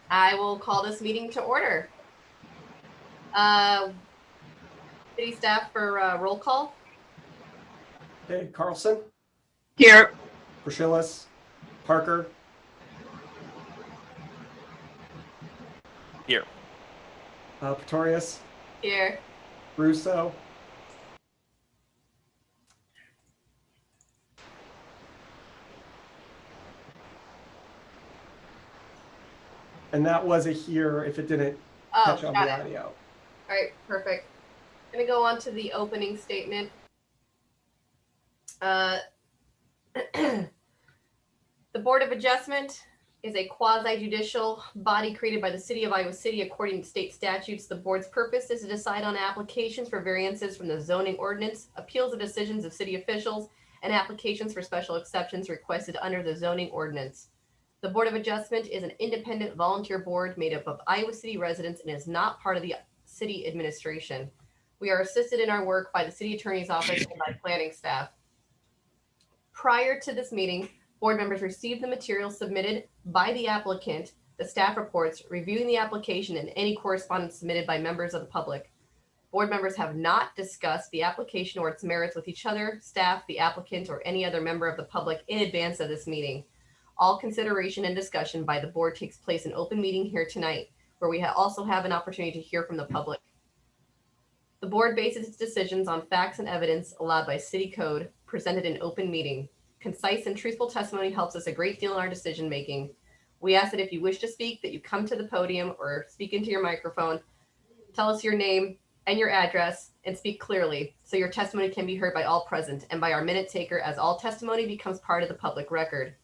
I will call this meeting to order. City staff for roll call. Okay, Carlson, Here. Priscillis, Parker, Here. Pretorius, Here. Russo, and that was a here if it didn't catch on the audio. All right, perfect. I'm gonna go on to the opening statement. The Board of Adjustment is a quasi-judicial body created by the City of Iowa City according to state statutes. The board's purpose is to decide on applications for variances from the zoning ordinance, appeals of decisions of city officials, and applications for special exceptions requested under the zoning ordinance. The Board of Adjustment is an independent volunteer board made up of Iowa City residents and is not part of the city administration. We are assisted in our work by the city attorney's office and by planning staff. Prior to this meeting, board members received the materials submitted by the applicant, the staff reports, reviewing the application, and any correspondence submitted by members of the public. Board members have not discussed the application or its merits with each other, staff, the applicant, or any other member of the public in advance of this meeting. All consideration and discussion by the board takes place in open meeting here tonight, where we also have an opportunity to hear from the public. The board bases its decisions on facts and evidence allowed by city code presented in open meeting. Concise and truthful testimony helps us a great deal in our decision making. We ask that if you wish to speak, that you come to the podium or speak into your microphone, tell us your name and your address, and speak clearly so your testimony can be heard by all present and by our minute taker, as all testimony becomes part of the public record.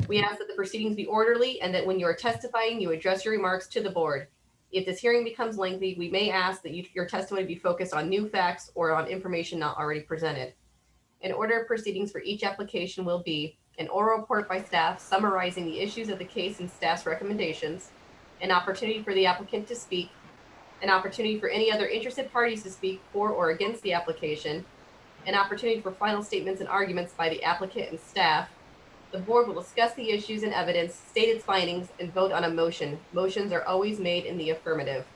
We ask that the proceedings be orderly and that when you are testifying, you address your remarks to the board. If this hearing becomes lengthy, we may ask that your testimony be focused on new facts or on information not already presented. An order of proceedings for each application will be an oral report by staff summarizing the issues of the case and staff's recommendations, an opportunity for the applicant to speak, an opportunity for any other interested parties to speak for or against the application, an opportunity for final statements and arguments by the applicant and staff. The board will discuss the issues and evidence, state its findings, and vote on a motion. Motions are always made in the affirmative.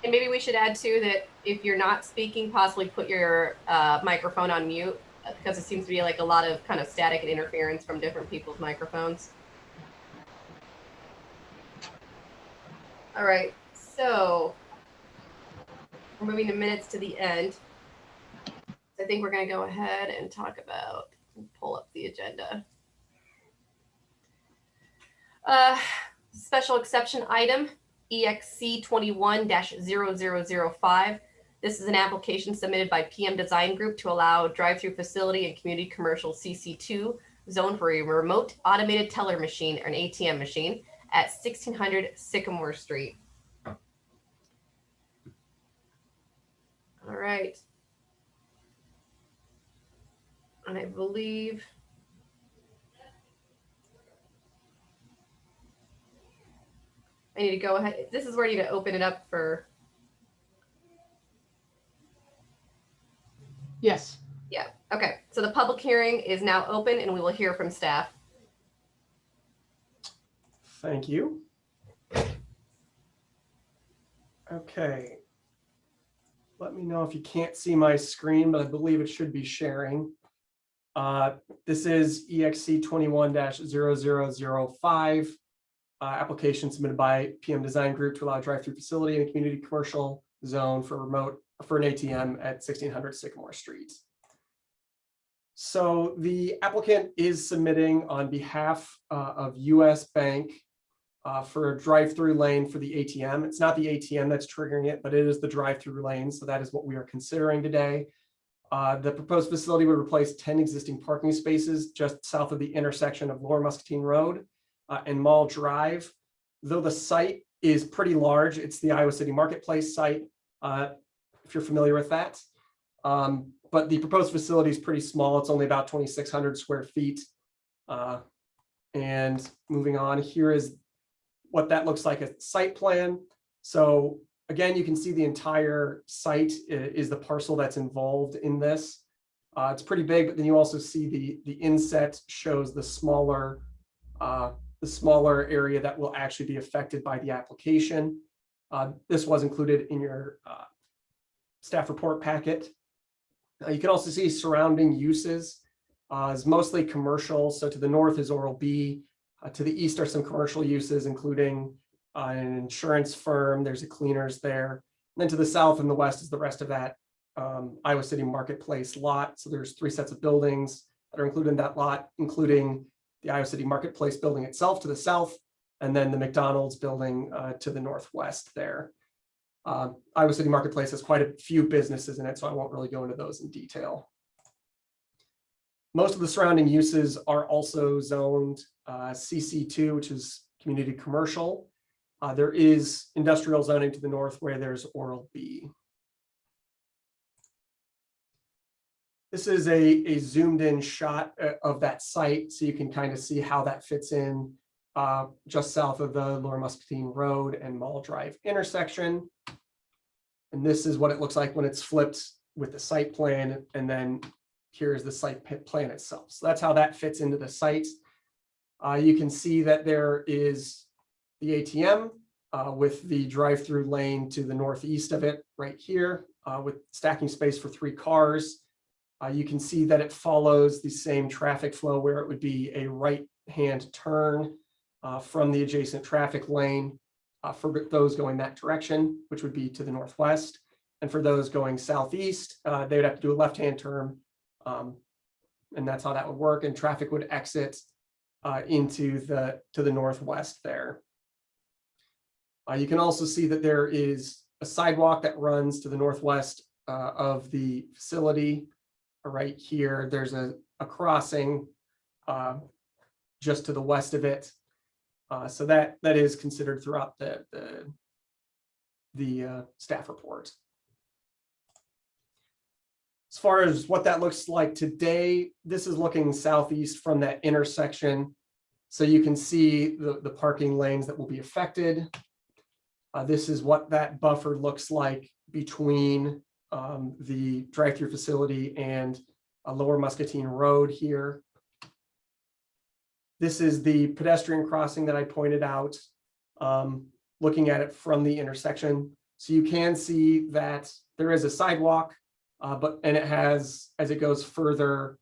And maybe we should add too that if you're not speaking, possibly put your microphone on mute, because it seems to be like a lot of kind of static and interference from different people's microphones. All right, so we're moving the minutes to the end. I think we're going to go ahead and talk about, pull up the agenda. Special exception item, EXC 21-0005. This is an application submitted by PM Design Group to allow drive-through facility and community commercial CC2 zone for a remote automated teller machine or an ATM machine at 1600 Sycamore Street. All right. And I believe I need to go ahead. This is where I need to open it up for. Yes. Yeah. Okay. So the public hearing is now open and we will hear from staff. Thank you. Okay. Let me know if you can't see my screen, but I believe it should be sharing. This is EXC 21-0005. Application submitted by PM Design Group to allow drive-through facility in a community commercial zone for an ATM at 1600 Sycamore Street. So the applicant is submitting on behalf of US Bank for a drive-through lane for the ATM. It's not the ATM that's triggering it, but it is the drive-through lane. So that is what we are considering today. The proposed facility would replace 10 existing parking spaces just south of the intersection of Lower Muscatine Road and Mall Drive. Though the site is pretty large, it's the Iowa City Marketplace site, if you're familiar with that. But the proposed facility is pretty small. It's only about 2,600 square feet. And moving on, here is what that looks like a site plan. So again, you can see the entire site is the parcel that's involved in this. It's pretty big, but then you also see the inset shows the smaller the smaller area that will actually be affected by the application. This was included in your staff report packet. You can also see surrounding uses is mostly commercial. So to the north is Oral B. To the east are some commercial uses, including an insurance firm. There's a cleaners there. And then to the south and the west is the rest of that Iowa City Marketplace lot. So there's 3 sets of buildings that are included in that lot, including the Iowa City Marketplace building itself to the south, and then the McDonald's building to the northwest there. Iowa City Marketplace has quite a few businesses in it, so I won't really go into those in detail. Most of the surrounding uses are also zoned CC2, which is community commercial. There is industrial zoning to the north where there's Oral B. This is a zoomed in shot of that site, so you can kind of see how that fits in just south of the Lower Muscatine Road and Mall Drive intersection. And this is what it looks like when it's flipped with the site plan, and then here's the site plan itself. So that's how that fits into the site. You can see that there is the ATM with the drive-through lane to the northeast of it right here with stacking space for 3 cars. You can see that it follows the same traffic flow where it would be a right-hand turn from the adjacent traffic lane for those going that direction, which would be to the northwest. And for those going southeast, they would have to do a left-hand turn. And that's how that would work. And traffic would exit to the northwest there. You can also see that there is a sidewalk that runs to the northwest of the facility. Right here, there's a crossing just to the west of it. So that is considered throughout the staff report. As far as what that looks like today, this is looking southeast from that intersection. So you can see the parking lanes that will be affected. This is what that buffer looks like between the drive-through facility and Lower Muscatine Road here. This is the pedestrian crossing that I pointed out, looking at it from the intersection. So you can see that there is a sidewalk, and it has, as it goes further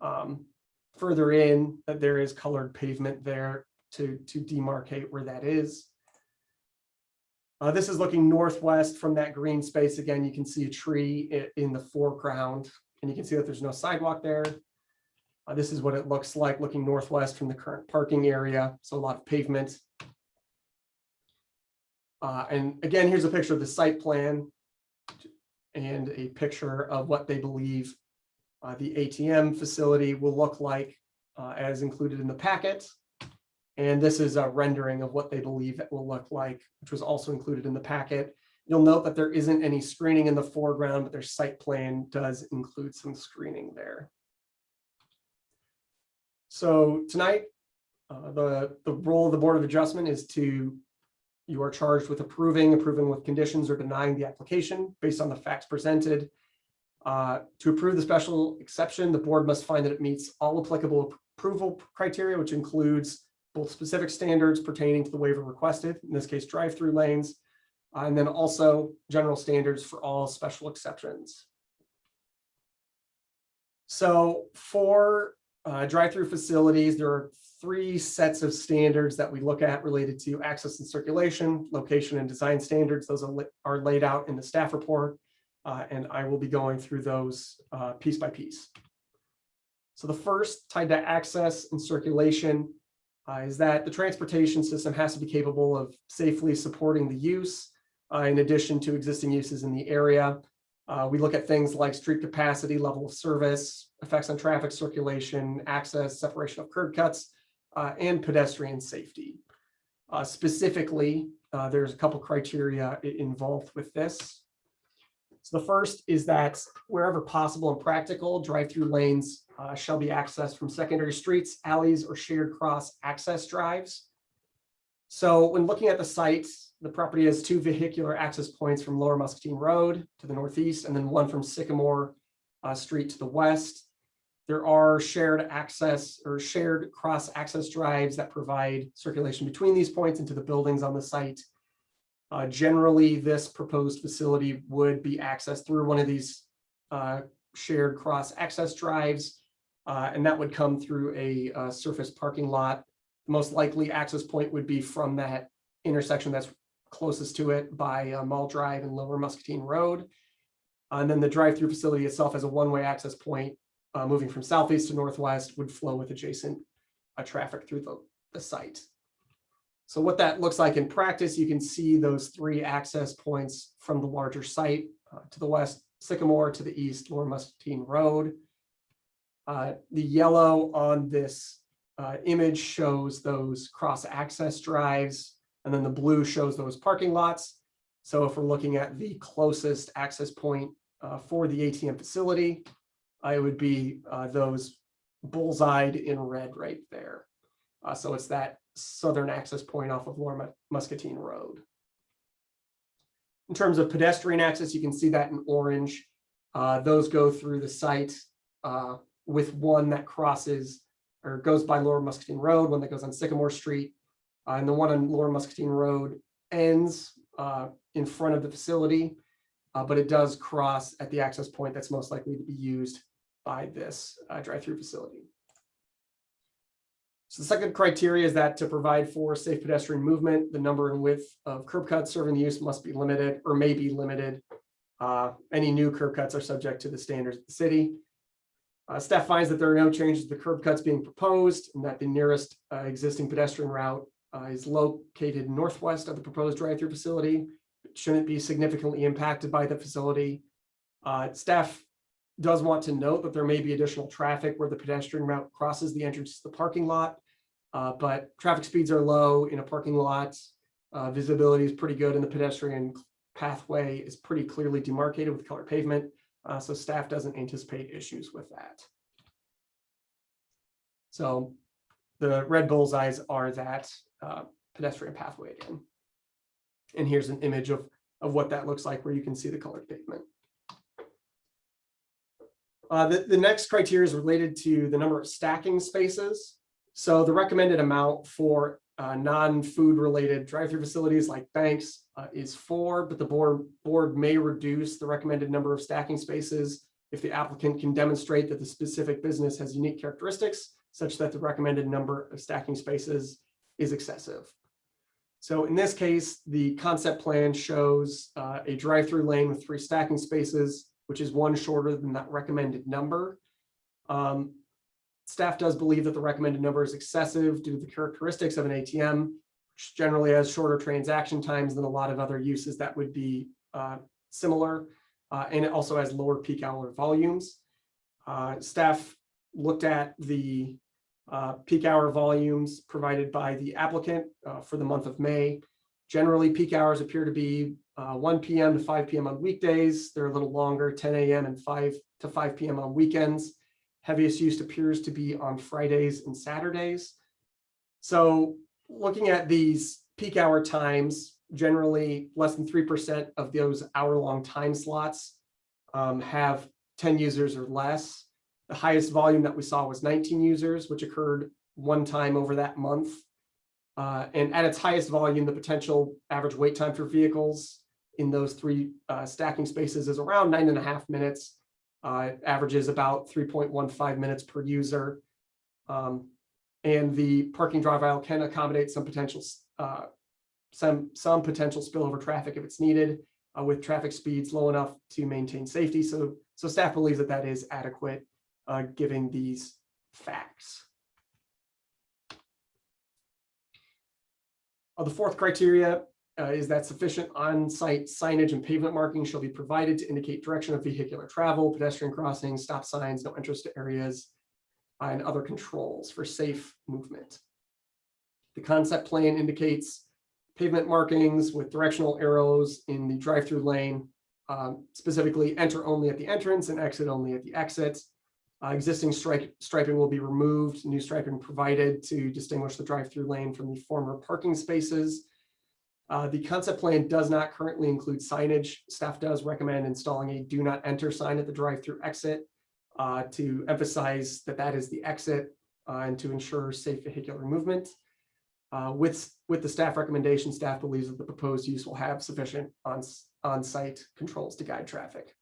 in, that there is colored pavement there to demarcate where that is. This is looking northwest from that green space. Again, you can see a tree in the foreground, and you can see that there's no sidewalk there. This is what it looks like looking northwest from the current parking area. So a lot of pavement. And again, here's a picture of the site plan and a picture of what they believe the ATM facility will look like as included in the packet. And this is a rendering of what they believe it will look like, which was also included in the packet. You'll note that there isn't any screening in the foreground, but their site plan does include some screening there. So tonight, the role of the Board of Adjustment is you are charged with approving with conditions, or denying the application based on the facts presented. To approve the special exception, the board must find that it meets all applicable approval criteria, which includes both specific standards pertaining to the waiver requested, in this case, drive-through lanes, and then also general standards for all special exceptions. So for drive-through facilities, there are 3 sets of standards that we look at related to access and circulation, location and design standards. Those are laid out in the staff report, and I will be going through those piece by piece. So the first, tied to access and circulation, is that the transportation system has to be capable of safely supporting the use, in addition to existing uses in the area. We look at things like street capacity, level of service, effects on traffic circulation, access, separation of curb cuts, and pedestrian safety. Specifically, there's a couple criteria involved with this. So the first is that wherever possible and practical, drive-through lanes shall be accessed from secondary streets, alleys, or shared cross access drives. So when looking at the site, the property has 2 vehicular access points from Lower Muscatine Road to the northeast, and then 1 from Sycamore Street to the west. There are shared access or shared cross access drives that provide circulation between these points into the buildings on the site. Generally, this proposed facility would be accessed through one of these shared cross access drives, and that would come through a surface parking lot. The most likely access point would be from that intersection that's closest to it by Mall Drive and Lower Muscatine Road. And then the drive-through facility itself as a one-way access point, moving from southeast to northwest, would flow with adjacent traffic through the site. So what that looks like in practice, you can see those three access points from the larger site. To the west, Sycamore; to the east, Lower Muscatine Road. The yellow on this image shows those cross-access drives, and then the blue shows those parking lots. So if we're looking at the closest access point for the ATM facility, it would be those bullseyed in red right there. So it's that southern access point off of Lower Muscatine Road. In terms of pedestrian access, you can see that in orange. Those go through the site with one that crosses or goes by Lower Muscatine Road, one that goes on Sycamore Street, and the one on Lower Muscatine Road ends in front of the facility, but it does cross at the access point that's most likely to be used by this drive-through facility. So the second criteria is that to provide for safe pedestrian movement, the number and width of curb cuts serving the use must be limited or may be limited. Any new curb cuts are subject to the standards of the city. Staff finds that there are no changes to the curb cuts being proposed, and that the nearest existing pedestrian route is located northwest of the proposed drive-through facility. It shouldn't be significantly impacted by the facility. Staff does want to note that there may be additional traffic where the pedestrian route crosses the entrance to the parking lot, but traffic speeds are low in a parking lot. Visibility is pretty good, and the pedestrian pathway is pretty clearly demarcated with colored pavement, so staff doesn't anticipate issues with that. So the red bullseyes are that pedestrian pathway again. And here's an image of what that looks like where you can see the colored pavement. The next criteria is related to the number of stacking spaces. So the recommended amount for non-food related drive-through facilities like banks is 4, but the board may reduce the recommended number of stacking spaces if the applicant can demonstrate that the specific business has unique characteristics such that the recommended number of stacking spaces is excessive. So in this case, the concept plan shows a drive-through lane with 3 stacking spaces, which is 1 shorter than that recommended number. Staff does believe that the recommended number is excessive due to the characteristics of an ATM, which generally has shorter transaction times than a lot of other uses that would be similar, and it also has lower peak hour volumes. Staff looked at the peak hour volumes provided by the applicant for the month of May. Generally, peak hours appear to be 1 p.m. to 5 p.m. on weekdays. They're a little longer, 10 a.m. and 5 to 5 p.m. on weekends. Heaviest use appears to be on Fridays and Saturdays. So looking at these peak hour times, generally less than 3% of those hour-long time slots have 10 users or less. The highest volume that we saw was 19 users, which occurred 1 time over that month. And at its highest volume, the potential average wait time for vehicles in those 3 stacking spaces is around 9.5 minutes. Averages about 3.15 minutes per user. And the parking drive aisle can accommodate some potential spillover traffic if it's needed, with traffic speeds low enough to maintain safety. So staff believes that that is adequate, given these facts. The 4th criteria is that sufficient on-site signage and pavement marking shall be provided to indicate direction of vehicular travel, pedestrian crossings, stop signs, no entrance to areas, and other controls for safe movement. The concept plan indicates pavement markings with directional arrows in the drive-through lane, specifically enter only at the entrance and exit only at the exit. Existing striping will be removed, new striping provided to distinguish the drive-through lane from the former parking spaces. The concept plan does not currently include signage. Staff does recommend installing a do not enter sign at the drive-through exit to emphasize that that is the exit and to ensure safe vehicular movement. With the staff recommendation, staff believes that the proposed use will have sufficient on-site controls to guide traffic.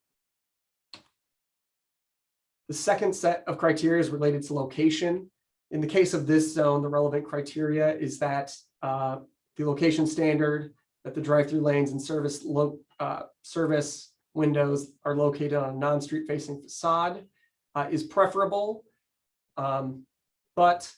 The second set of criteria is related to location. In the case of this zone, the relevant criteria is that the location standard, that the drive-through lanes and service windows are located on a non-street facing facade is preferable, but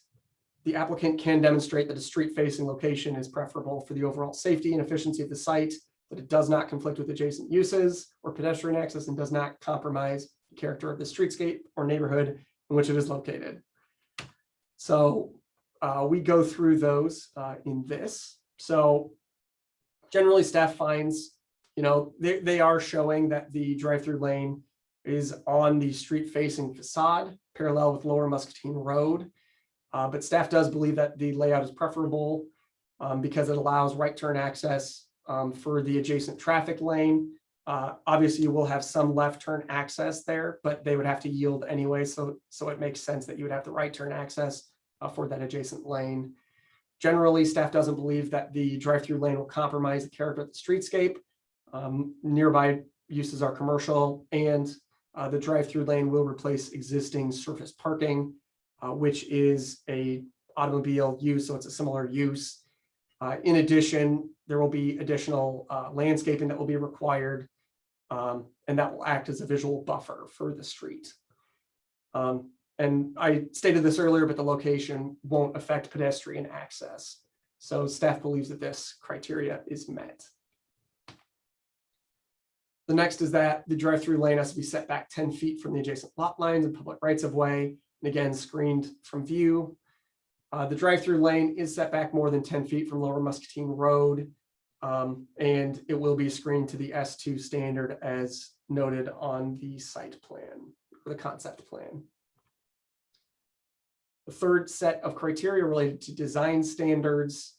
the applicant can demonstrate that a street-facing location is preferable for the overall safety and efficiency of the site, that it does not conflict with adjacent uses or pedestrian access and does not compromise the character of the streetscape or neighborhood in which it is located. So we go through those in this. So generally staff finds, they are showing that the drive-through lane is on the street-facing facade, parallel with Lower Muscatine Road. But staff does believe that the layout is preferable because it allows right turn access for the adjacent traffic lane. Obviously, you will have some left turn access there, but they would have to yield anyway. So it makes sense that you would have the right turn access for that adjacent lane. Generally, staff doesn't believe that the drive-through lane will compromise the character of the streetscape. Nearby uses are commercial, and the drive-through lane will replace existing surface parking, which is a automobile use, so it's a similar use. In addition, there will be additional landscaping that will be required, and that will act as a visual buffer for the street. And I stated this earlier, but the location won't affect pedestrian access. So staff believes that this criteria is met. The next is that the drive-through lane has to be set back 10 feet from the adjacent lot lines and public rights of way, and again, screened from view. The drive-through lane is set back more than 10 feet from Lower Muscatine Road, and it will be screened to the S2 standard as noted on the site plan, or the concept plan. The third set of criteria related to design standards,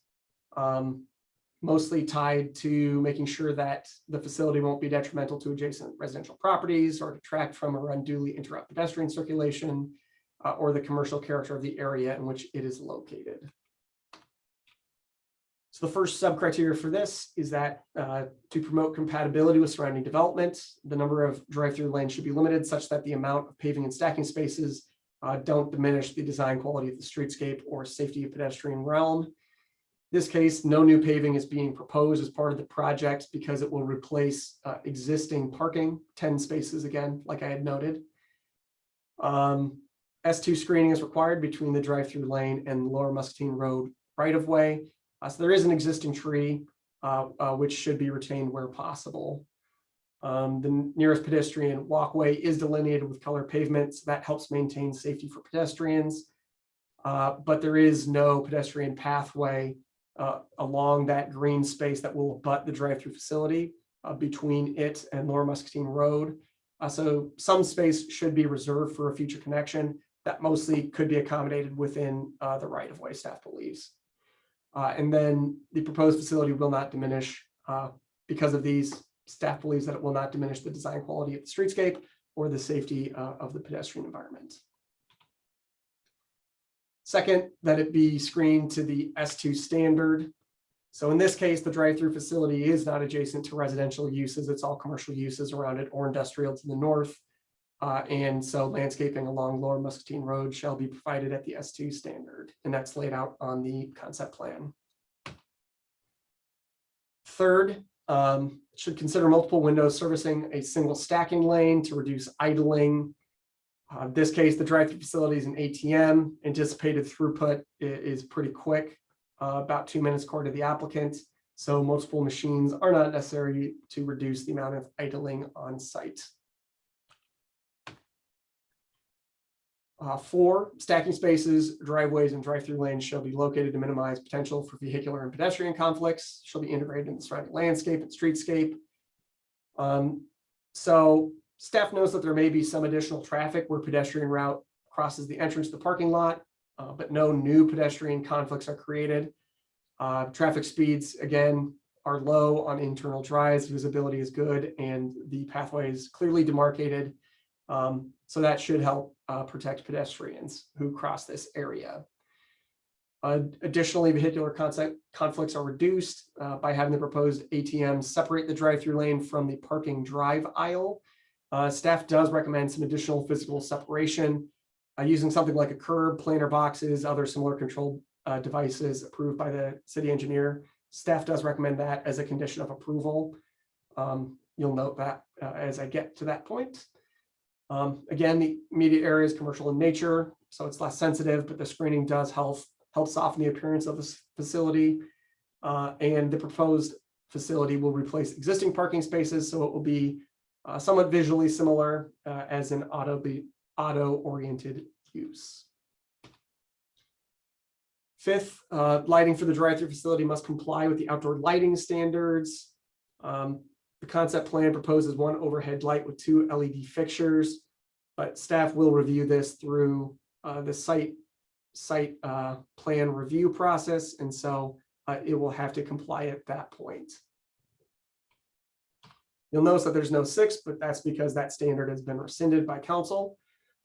mostly tied to making sure that the facility won't be detrimental to adjacent residential properties or detract from or unduly interrupt pedestrian circulation, or the commercial character of the area in which it is located. So the first sub-criteria for this is that to promote compatibility with surrounding development, the number of drive-through lanes should be limited such that the amount of paving and stacking spaces don't diminish the design quality of the streetscape or safety of pedestrian realm. In this case, no new paving is being proposed as part of the project because it will replace existing parking, 10 spaces again, like I had noted. S2 screening is required between the drive-through lane and Lower Muscatine Road right-of-way. So there is an existing tree, which should be retained where possible. The nearest pedestrian walkway is delineated with color pavement, so that helps maintain safety for pedestrians. But there is no pedestrian pathway along that green space that will abut the drive-through facility between it and Lower Muscatine Road. So some space should be reserved for a future connection that mostly could be accommodated within the right-of-way, staff believes. And then the proposed facility will not diminish because of these. Staff believes that it will not diminish the design quality of the streetscape or the safety of the pedestrian environment. Second, that it be screened to the S2 standard. So in this case, the drive-through facility is not adjacent to residential uses. It's all commercial uses around it or industrial to the north. And so landscaping along Lower Muscatine Road shall be provided at the S2 standard, and that's laid out on the concept plan. Third, should consider multiple windows servicing a single stacking lane to reduce idling. In this case, the drive-through facility is an ATM. Anticipated throughput is pretty quick, about 2 minutes according to the applicant. So multiple machines are not necessary to reduce the amount of idling on site. 4, stacking spaces, driveways, and drive-through lanes shall be located to minimize potential for vehicular and pedestrian conflicts, shall be integrated in the surrounding landscape and streetscape. So staff knows that there may be some additional traffic where pedestrian route crosses the entrance to the parking lot, but no new pedestrian conflicts are created. Traffic speeds, again, are low on internal drives, visibility is good, and the pathway is clearly demarcated So that should help protect pedestrians who cross this area. Additionally, vehicular conflicts are reduced by having the proposed ATM separate the drive-through lane from the parking drive aisle. Staff does recommend some additional physical separation using something like a curb, planer boxes, other similar control devices approved by the city engineer. Staff does recommend that as a condition of approval. You'll note that as I get to that point. Again, the immediate area is commercial in nature, so it's less sensitive, but the screening does help soften the appearance of this facility. And the proposed facility will replace existing parking spaces, so it will be somewhat visually similar as an auto-oriented use. Fifth, lighting for the drive-through facility must comply with the outdoor lighting standards. The concept plan proposes one overhead light with 2 LED fixtures, but staff will review this through the site plan review process, and so it will have to comply at that point. You'll notice that there's no 6, but that's because that standard has been rescinded by council.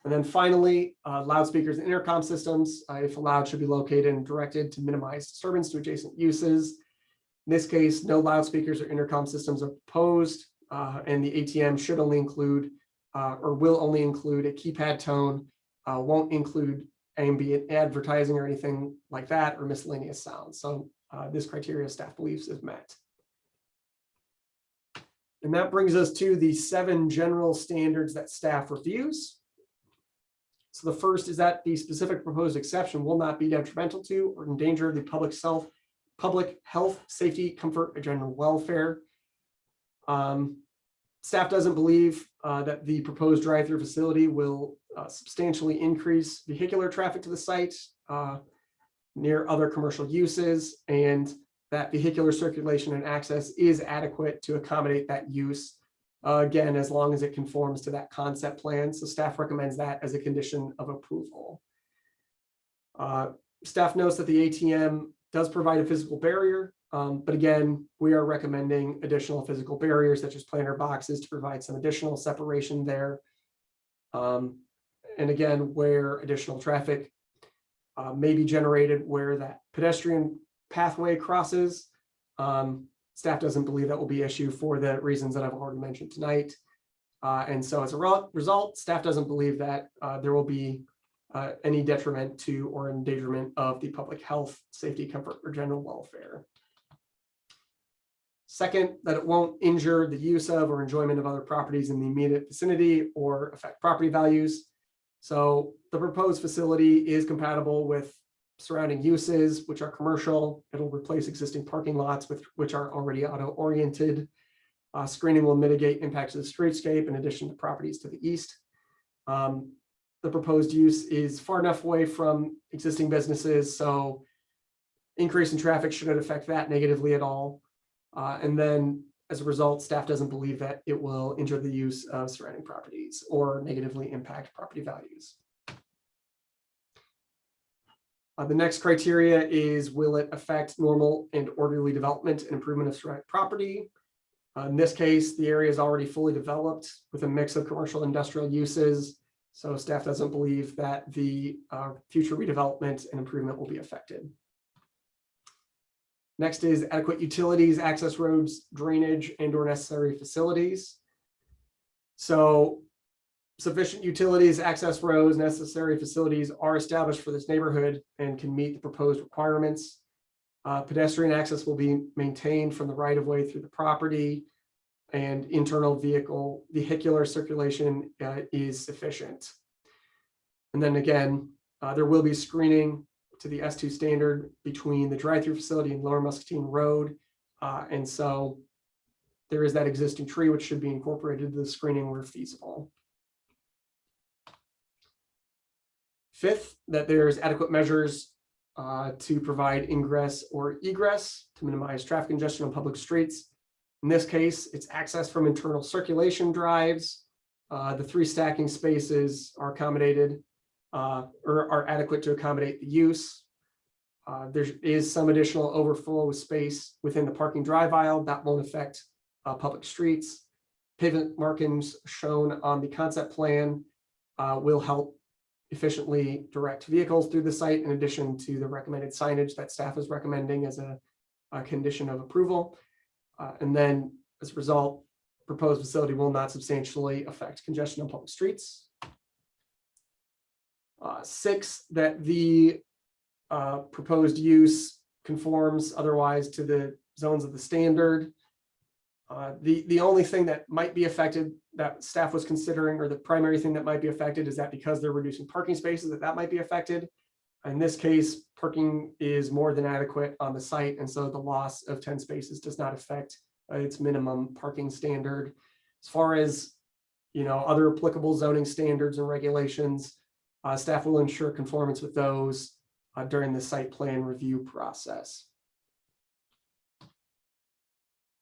And then finally, loudspeakers and intercom systems, if allowed, should be located and directed to minimize disturbance to adjacent uses. In this case, no loudspeakers or intercom systems are proposed, and the ATM should only include or will only include a keypad tone, won't include ambient advertising or anything like that, or miscellaneous sounds. So this criteria staff believes is met. And that brings us to the 7 general standards that staff reviews. So the first is that the specific proposed exception will not be detrimental to or endanger the public health, safety, comfort, or general welfare. Staff doesn't believe that the proposed drive-through facility will substantially increase vehicular traffic to the site near other commercial uses, and that vehicular circulation and access is adequate to accommodate that use, again, as long as it conforms to that concept plan. So staff recommends that as a condition of approval. Staff notes that the ATM does provide a physical barrier, but again, we are recommending additional physical barriers such as planer boxes to provide some additional separation there. And again, where additional traffic may be generated where that pedestrian pathway crosses, staff doesn't believe that will be an issue for the reasons that I've already mentioned tonight. And so as a result, staff doesn't believe that there will be any detriment to or endangerment of the public health, safety, comfort, or general welfare. Second, that it won't injure the use of or enjoyment of other properties in the immediate vicinity or affect property values. So the proposed facility is compatible with surrounding uses, which are commercial. It'll replace existing parking lots which are already auto-oriented. Screening will mitigate impacts to the streetscape in addition to properties to the east. The proposed use is far enough away from existing businesses, so increase in traffic shouldn't affect that negatively at all. And then as a result, staff doesn't believe that it will injure the use of surrounding properties or negatively impact property values. The next criteria is, will it affect normal and orderly development and improvement of surrounding property? In this case, the area is already fully developed with a mix of commercial and industrial uses. So staff doesn't believe that the future redevelopment and improvement will be affected. Next is adequate utilities, access roads, drainage, and/or necessary facilities. So sufficient utilities, access roads, necessary facilities are established for this neighborhood and can meet the proposed requirements. Pedestrian access will be maintained from the right-of-way through the property, and internal vehicular circulation is sufficient. And then again, there will be screening to the S2 standard between the drive-through facility and Lower Muscatine Road. And so there is that existing tree which should be incorporated to the screening where feasible. Fifth, that there's adequate measures to provide ingress or egress to minimize traffic congestion on public streets. In this case, it's access from internal circulation drives. The 3 stacking spaces are accommodated or are adequate to accommodate the use. There is some additional overflow space within the parking drive aisle that won't affect public streets. pavement markings shown on the concept plan will help efficiently direct vehicles through the site, in addition to the recommended signage that staff is recommending as a condition of approval. And then as a result, proposed facility will not substantially affect congestion on public streets. 6, that the proposed use conforms otherwise to the zones of the standard. The only thing that might be affected that staff was considering, or the primary thing that might be affected, is that because they're reducing parking spaces, that might be affected. In this case, parking is more than adequate on the site, and so the loss of 10 spaces does not affect its minimum parking standard. As far as other applicable zoning standards and regulations, staff will ensure conformance with those during the site plan review process.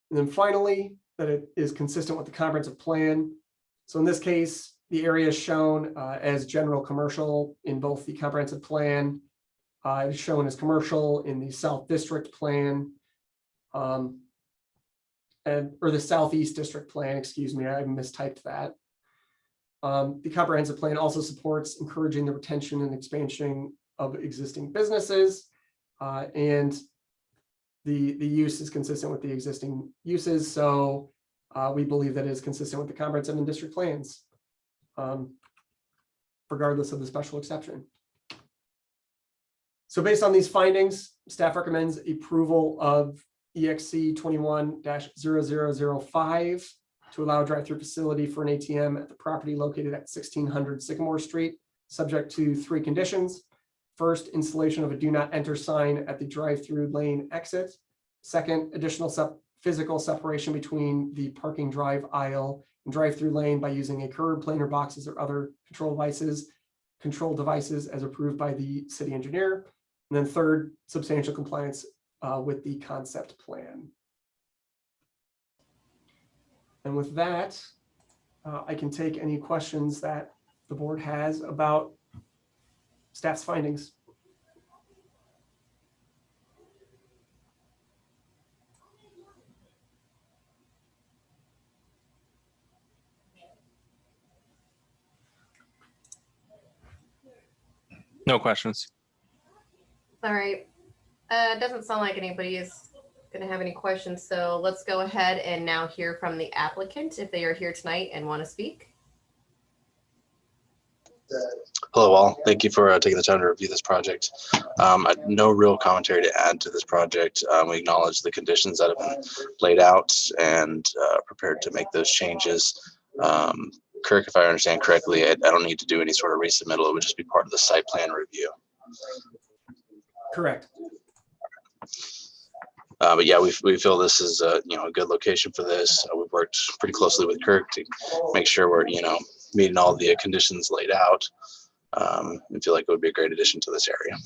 And then finally, that it is consistent with the comprehensive plan. So in this case, the area is shown as general commercial in both the comprehensive plan. It is shown as commercial in the South District plan, or the Southeast District plan, excuse me, I mistyped that. The comprehensive plan also supports encouraging the retention and expansion of existing businesses, and the use is consistent with the existing uses. So we believe that it is consistent with the comprehensive and district plans, regardless of the special exception. So based on these findings, staff recommends approval of EXC 21-0005 to allow a drive-through facility for an ATM at the property located at 1600 Sycamore Street, subject to 3 conditions. First, installation of a do not enter sign at the drive-through lane exit. Second, additional physical separation between the parking drive aisle and drive-through lane by using a curb, planer boxes, or other control devices as approved by the city engineer. And then third, substantial compliance with the concept plan. And with that, I can take any questions that the board has about staff's findings. No questions. All right. It doesn't sound like anybody is going to have any questions. So let's go ahead and now hear from the applicant if they are here tonight and want to speak. Hello all, thank you for taking the time to review this project. No real commentary to add to this project. We acknowledge the conditions that have been laid out and prepared to make those changes. Kirk, if I understand correctly, I don't need to do any sort of resubmittal. It would just be part of the site plan review. Correct. But yeah, we feel this is a good location for this. We've worked pretty closely with Kirk to make sure we're meeting all the conditions laid out. I feel like it would be a great addition to this area.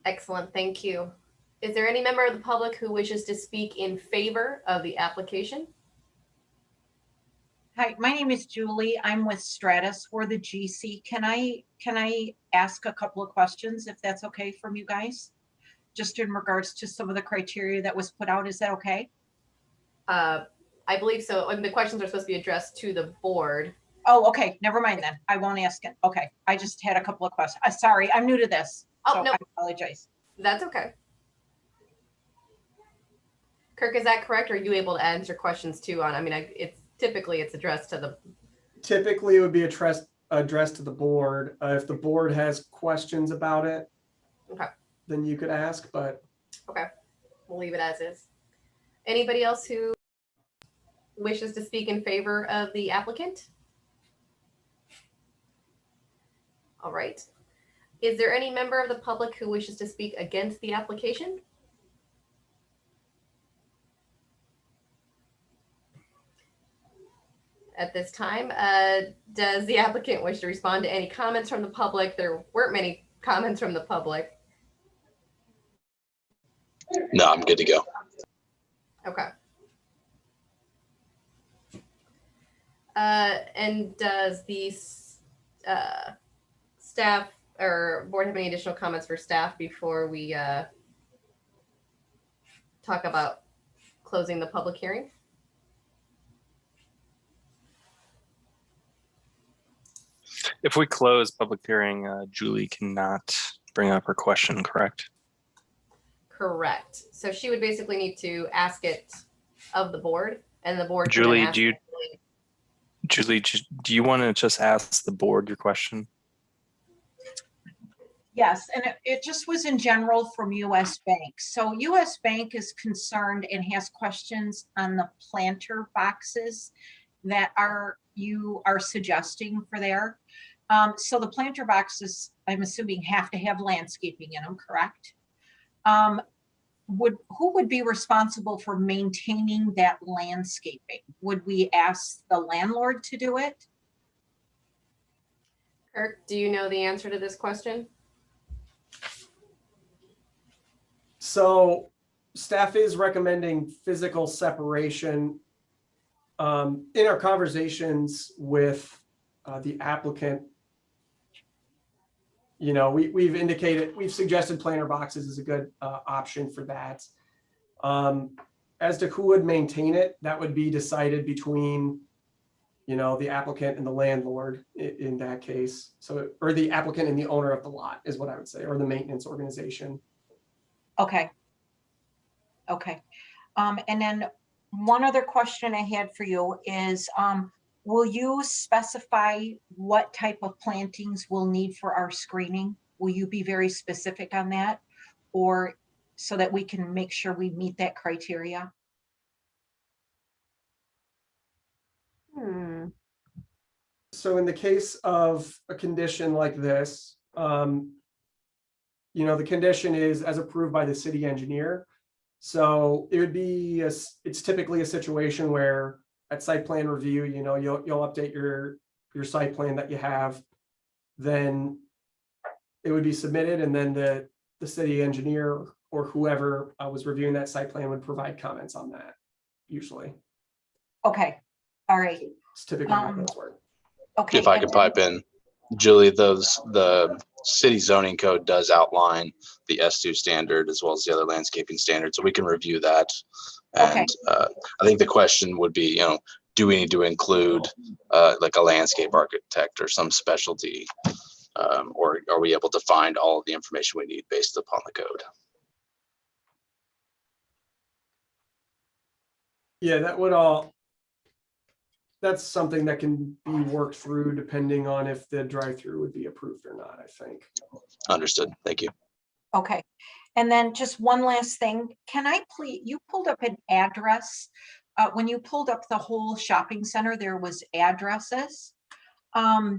Excellent, thank you. Is there any member of the public who wishes to speak in favor of the application? Hi, my name is Julie. I'm with Stratus. We're the GC. Can I ask a couple of questions if that's okay from you guys? Just in regards to some of the criteria that was put out, is that okay? I believe so. And the questions are supposed to be addressed to the board. Oh, okay. Never mind then. I won't ask it. Okay. I just had a couple of questions. Sorry, I'm new to this. Oh, so no. I apologize. That's okay. Kirk, is that correct? Or are you able to answer questions too on, it's typically addressed to the. Typically it would be addressed to the board. If the board has questions about it, Okay. then you could ask, but. Okay, we'll leave it as is. Anybody else who wishes to speak in favor of the applicant? All right. Is there any member of the public who wishes to speak against the application? At this time, does the applicant wish to respond to any comments from the public? There weren't many comments from the public. No, I'm good to go. Okay. And does the staff or board have any additional comments for staff before we talk about closing the public hearing? If we close public hearing, Julie cannot bring up her question, correct? Correct. So she would basically need to ask it of the board, and the board. can then Julie, ask do you, it. Julie, do you want to just ask the board your question? Yes, and it just was in general from US Bank. So US Bank is concerned and has questions on the planter boxes that you are suggesting for there. So the planter boxes, I'm assuming, have to have landscaping in them, correct? Who would be responsible for maintaining that landscaping? Would we ask the landlord to do it? Kirk, do you know the answer to this question? So staff is recommending physical separation. In our conversations with the applicant, you know, we've suggested planter boxes as a good option for that. As to who would maintain it, that would be decided between, you know, the applicant and the landlord in that case. So, or the applicant and the owner of the lot is what I would say, or the maintenance organization. Okay. Okay. And then one other question I had for you is, will you specify what type of plantings we'll need for our screening? Will you be very specific on that? Or so that we can make sure we meet that criteria? So in the case of a condition like this, you know, the condition is as approved by the city engineer. So it would be, it's typically a situation where at site plan review, you know, you'll update your site plan that you have, then it would be submitted, and then the city engineer or whoever was reviewing that site plan would provide comments on that, usually. Okay, all right, It's typically how those work. okay. If I could pipe in, Julie, the city zoning code does outline the S2 standard as well as the other landscaping standards, so we can review that. Okay. And I think the question would be, you know, do we need to include like a landscape architect or some specialty, or are we able to find all of the information we need based upon the code? Yeah, that's something that can be worked through depending on if the drive-through would be approved or not, I think. Understood. Thank you. Okay, and then just one last thing. Can I please, you pulled up an address. When you pulled up the whole shopping center, there was addresses. I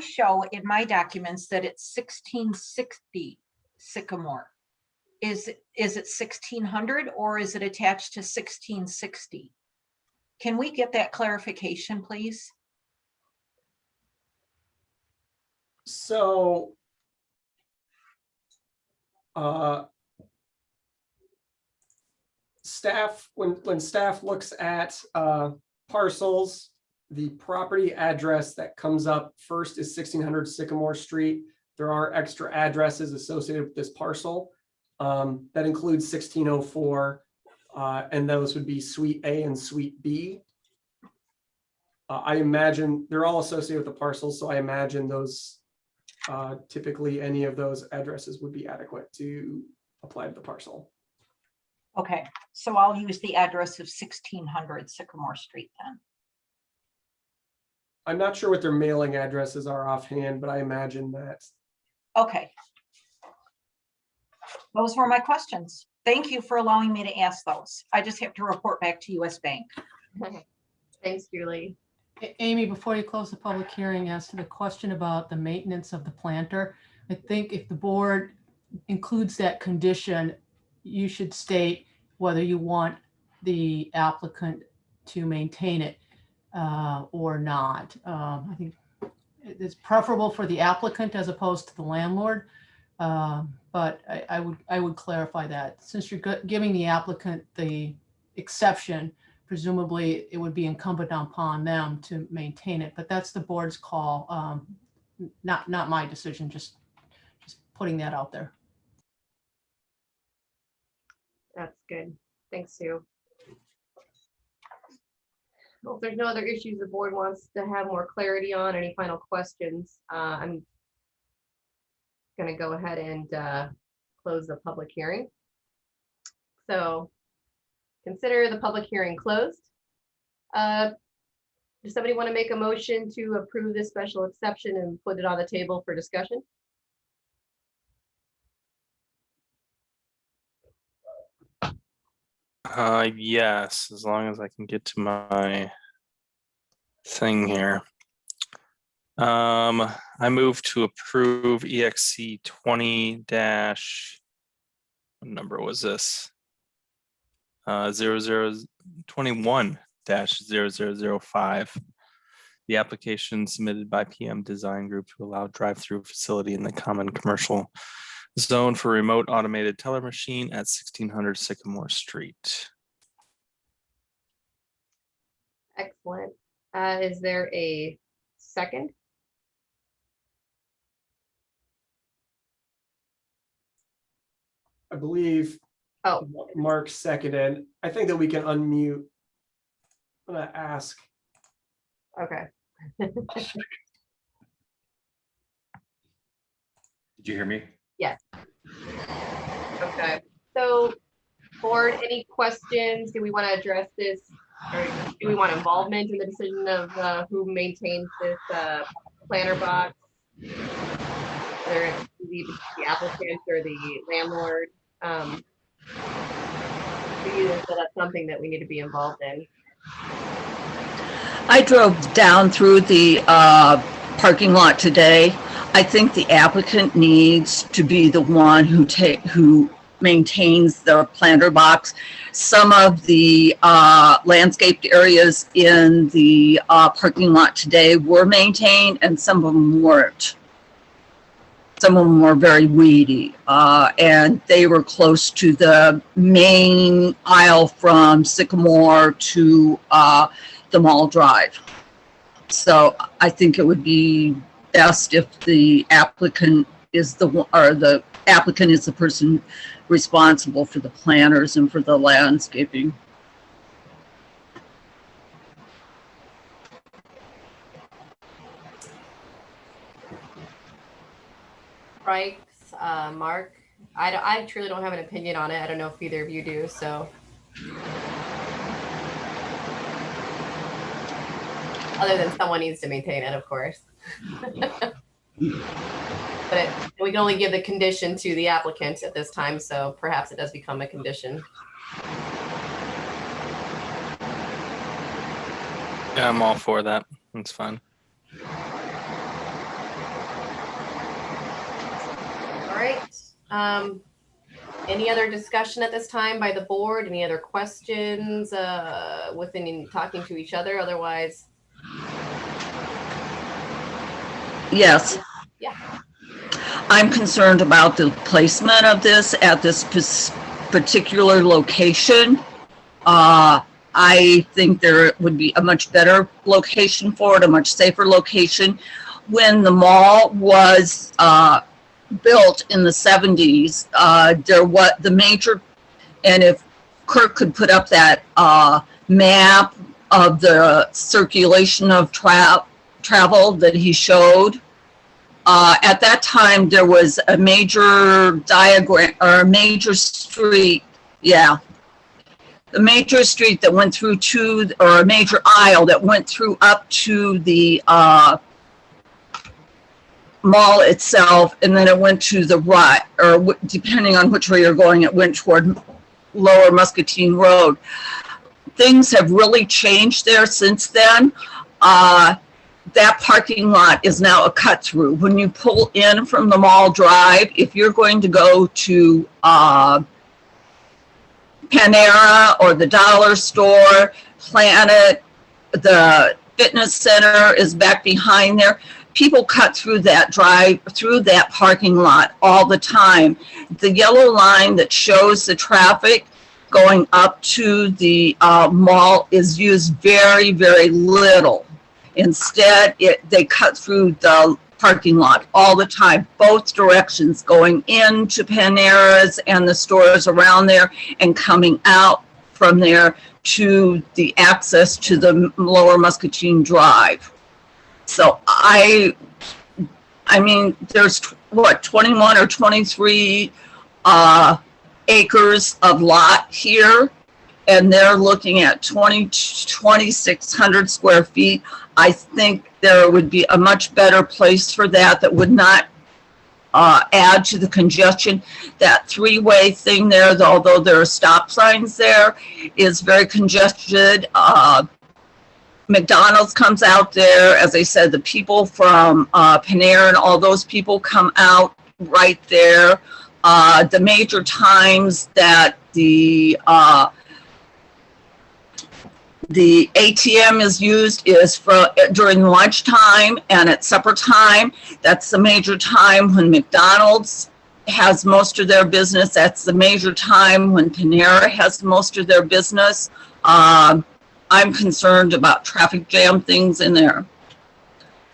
show in my documents that it's 1660 Sycamore. Is it 1600 or is it attached to 1660? Can we get that clarification, please? So staff, when staff looks at parcels, the property address that comes up first is 1600 Sycamore Street. There are extra addresses associated with this parcel. That includes 1604, and those would be Suite A and Suite B. I imagine they're all associated with the parcels, so I imagine those typically any of those addresses would be adequate to apply to the parcel. Okay, so I'll use the address of 1600 Sycamore Street then. I'm not sure what their mailing addresses are offhand, but I imagine that. Okay. Those were my questions. Thank you for allowing me to ask those. I just have to report back to US Bank. Thanks, Julie. Amy, before you close the public hearing, as to the question about the maintenance of the planter, I think if the board includes that condition, you should state whether you want the applicant to maintain it or not. I think it's preferable for the applicant as opposed to the landlord, but I would clarify that. Since you're giving the applicant the exception, presumably it would be incumbent upon them to maintain it, but that's the board's call, not my decision, just putting that out there. That's good. Thanks, Sue. Well, if there's no other issues the board wants to have more clarity on, any final questions, I'm gonna go ahead and close the public hearing. So consider the public hearing closed. Does somebody want to make a motion to approve this special exception and put it on the table for discussion? Yes, as long as I can get to my thing here. I move to approve EXC 20 dash, what number was this? 0021 dash 0005. The application submitted by PM Design Group to allow drive-through facility in the common commercial zone for remote automated teller machine at 1600 Sycamore Street. Excellent. Is there a second? I believe Oh, Mark seconded. I think that we can unmute. I'm gonna ask. okay. Did you hear me? Okay. So, board, any questions? Do we want to address this? Or do we want involvement in the decision of who maintains this planter box? Whether it's the applicant or the landlord? So that's something that we need to be involved in. I drove down through the parking lot today. I think the applicant needs to be the one who maintains the planter box. Some of the landscaped areas in the parking lot today were maintained and some of them weren't. Some of them were very weedy, and they were close to the main aisle from Sycamore to the Mall Drive. So I think it would be best if the applicant is the applicant is the person responsible for the planters and for the landscaping. Right, Mark? I truly don't have an opinion on it. I don't know if either of you do, so. Other than someone needs to maintain it, of course. But we can only give the condition to the applicant at this time, so perhaps it does become a condition. Yeah, I'm all for that. That's fine. All right. Any other discussion at this time by the board? Any other questions within talking to each other? Otherwise. Yes. Yeah. I'm concerned about the placement of this at this particular location. I think there would be a much better location for it, a much safer location. When the mall was built in the 70s, there was the major, and if Kirk could put up that map of the circulation of travel that he showed, at that time there was a major diagram or a major street, the major street that went through to, or a major aisle that went through up to the mall itself, and then it went to the right, or depending on which way you're going, it went toward Lower Muscatine Road. Things have really changed there since then. That parking lot is now a cut through. When you pull in from the Mall Drive, if you're going to go to Panera or the Dollar Store, Planet, the fitness center is back behind there. People cut through that through that parking lot all the time. The yellow line that shows the traffic going up to the mall is used very, very little. Instead, they cut through the parking lot all the time, both directions, going into Panera's and the stores around there and coming out from there to the access to the Lower Muscatine Drive. So I mean, there's what, 21 or 23 acres of lot here, and they're looking at 2,600 square feet. I think there would be a much better place for that would not add to the congestion. That three-way thing there, although there are stop signs there, is very congested. McDonald's comes out there. As I said, the people from Panera and all those people come out right there. The major times that the ATM is used is during lunchtime and at supper time. That's the major time when McDonald's has most of their business. That's the major time when Panera has most of their business. I'm concerned about traffic jam things in there.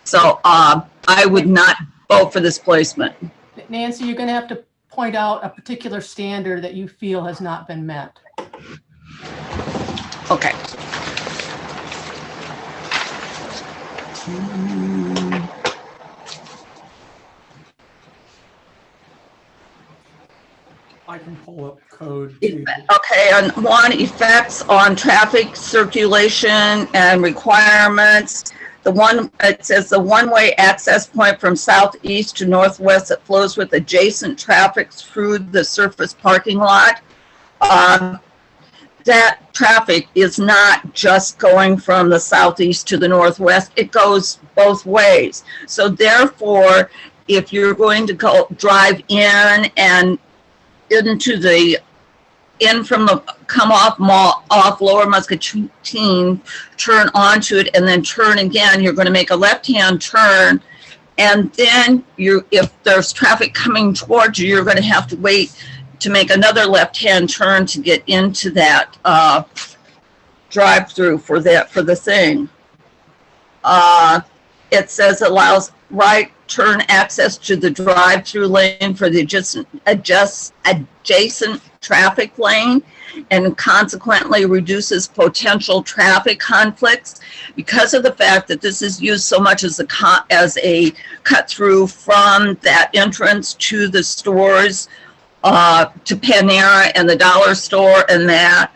So I would not vote for this placement. Nancy, you're going to have to point out a particular standard that you feel has not been met. Okay. I can pull up code too. Okay, on one, effects on traffic circulation and requirements. The one, it says the one-way access point from southeast to northwest that flows with adjacent traffic through the surface parking lot. That traffic is not just going from the southeast to the northwest. It goes both ways. So therefore, if you're going to go drive in and into the come off Lower Muscatine, turn onto it, and then turn again, you're going to make a left-hand turn, and then if there's traffic coming towards you, you're going to have to wait to make another left-hand turn to get into that drive-through for the thing. It says allows right turn access to the drive-through lane for the adjacent traffic lane, and consequently reduces potential traffic conflicts because of the fact that this is used so much as a cut through from that entrance to the stores, to Panera and the dollar store, and that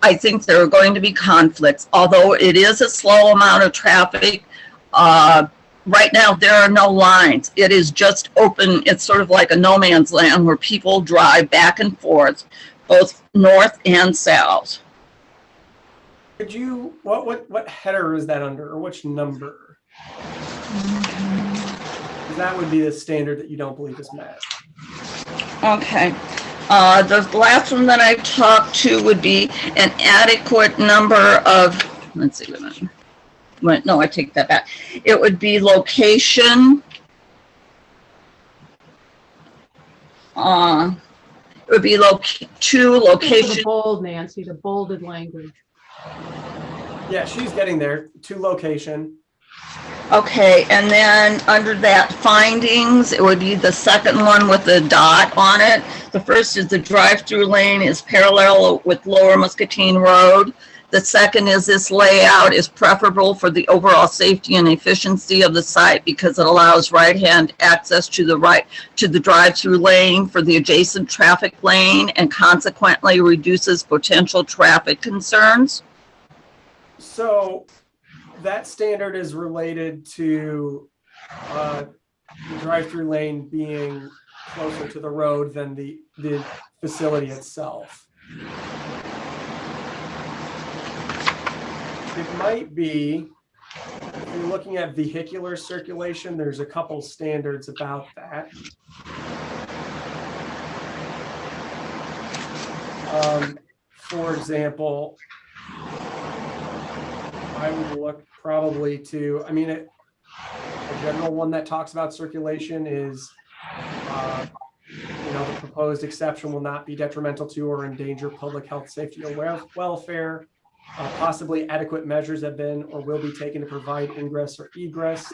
I think there are going to be conflicts. Although it is a slow amount of traffic, right now there are no lines. It is just open. It's sort of like a no man's land where people drive back and forth, both north and south. Could you, what header is that under, or which number? Because that would be the standard that you don't believe is met. Okay. The last one that I talked to would be an adequate number of, let's see, wait, no, I take that back. It would be location. It would be location. The bold, Nancy, the bolded language. Yeah, she's getting there. To location. Okay, and then under that findings, it would be the second one with the dot on it. The first is the drive-through lane is parallel with Lower Muscatine Road. The second is this layout is preferable for the overall safety and efficiency of the site because it allows right-hand access to the drive-through lane for the adjacent traffic lane and consequently reduces potential traffic concerns. So that standard is related to the drive-through lane being closer to the road than the facility itself. It might be, if you're looking at vehicular circulation, there's a couple standards about that. For example, I would look probably to, I mean, a general one that talks about circulation is, the proposed exception will not be detrimental to or endanger public health, safety, or welfare. Possibly adequate measures have been or will be taken to provide ingress or egress.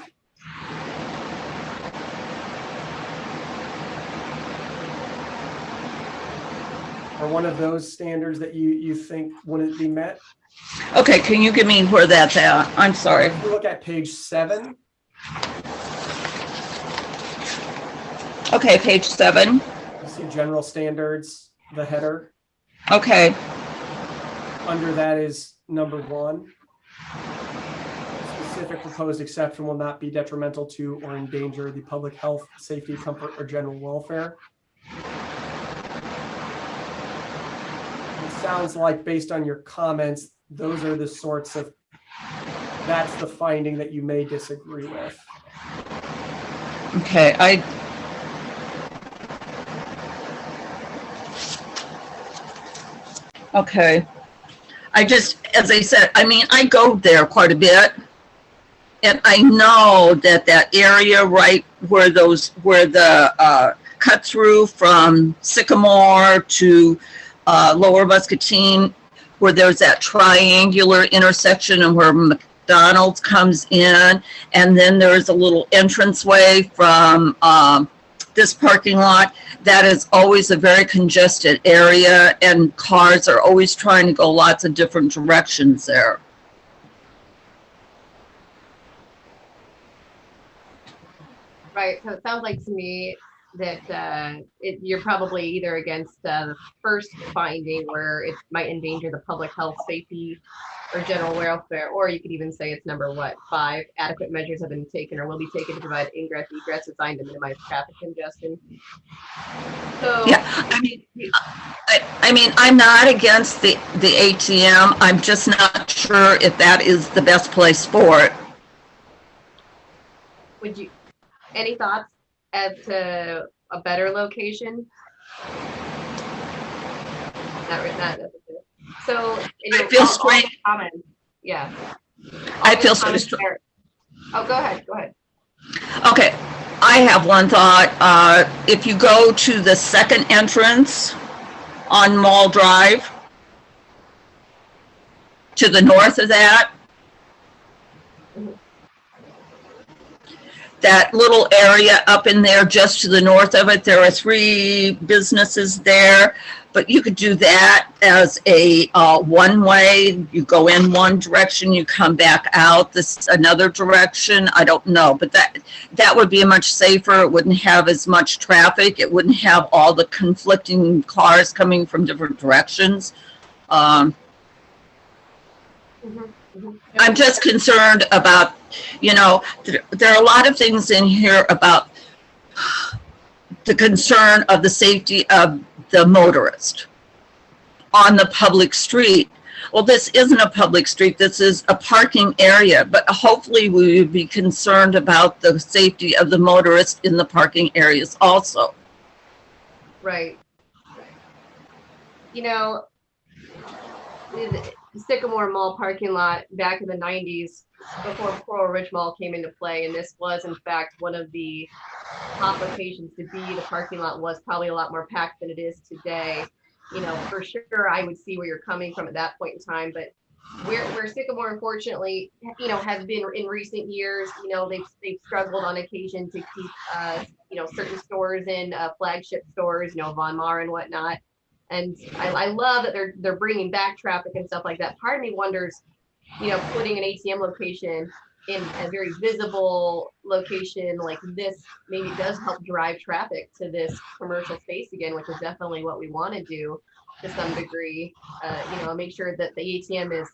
or one of those standards that you think wouldn't be met. Okay, can you give me where that's at? I'm sorry. If you look at page 7, Okay, page 7. you see general standards, the header. Okay, Under that is number 1. Specific proposed exception will not be detrimental to or endanger the public health, safety, comfort, or general welfare. It sounds like, based on your comments, those are the sorts of, that's the finding that you may disagree with. okay, okay. I just, as I said, I mean, I go there quite a bit. And I know that that area right where the cut through from Sycamore to Lower Muscatine, where there's that triangular intersection and where McDonald's comes in, and then there's a little entranceway from this parking lot. That is always a very congested area, and cars are always trying to go lots of different directions there. Right, so it sounds like to me that you're probably either against the first finding where it might endanger the public health, safety, or general welfare, or you could even say it's number 5, adequate measures have been taken or will be taken to provide ingress, egress designed to minimize traffic congestion. So Yeah, I mean, I'm not against the ATM. I'm just not sure if that is the best place for it. would you, any thoughts as to a better location? Not necessarily. So I feel strange. Yeah. I feel so strange. Oh, go ahead. Okay, I have one thought. If you go to the second entrance on Mall Drive, to the north of that, that little area up in there just to the north of it, there are 3 businesses there, but you could do that as a one-way. You go in one direction, you come back out this another direction. I don't know, but that would be much safer. It wouldn't have as much traffic. It wouldn't have all the conflicting cars coming from different directions. I'm just concerned about, you know, there are a lot of things in here about the concern of the safety of the motorist on the public street. Well, this isn't a public street, this is a parking area, but hopefully we would be concerned about the safety of the motorist in the parking areas also. Right. You know, the Sycamore Mall parking lot back in the 90s, before Coral Ridge Mall came into play, and this was in fact one of the top locations to be. The parking lot was probably a lot more packed than it is today. You know, for sure, I would see where you're coming from at that point in time, but where Sycamore, unfortunately, you know, has been in recent years, you know, they've struggled on occasion to keep, you know, certain stores in flagship stores, you know, Von Maur and whatnot. And I love that they're bringing back traffic and stuff like that. Part of me wonders, you know, putting an ATM location in a very visible location like this maybe does help drive traffic to this commercial space again, which is definitely what we want to do to some degree. You know, make sure that the ATM is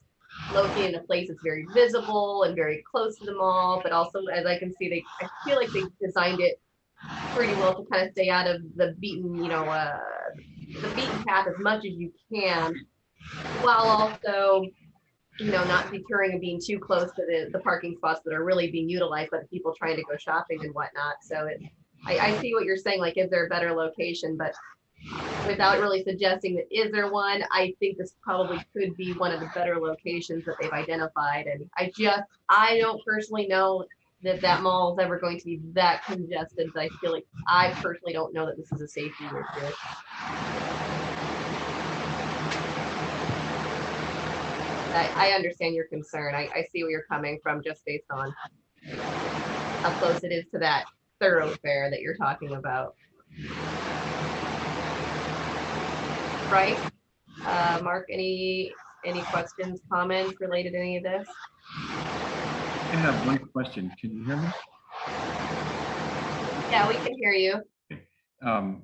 located in a place that's very visible and very close to the mall, but also, as I can see, I feel like they designed it pretty well to kind of stay out of the beaten, you know, the beaten path as much as you can, while also, you know, not deterring and being too close to the parking spots that are really being utilized by the people trying to go shopping and whatnot. So I see what you're saying, like, is there a better location? But without really suggesting that is there one, I think this probably could be one of the better locations that they've identified. And I don't personally know that mall is ever going to be that congested, but I feel like I personally don't know that this is a safety issue. I understand your concern. I see where you're coming from just based on how close it is to that thoroughfare that you're talking about. right? Mark, any questions, comments related to any of this? I have one question. Can you hear me? Yeah, we can hear you. Um,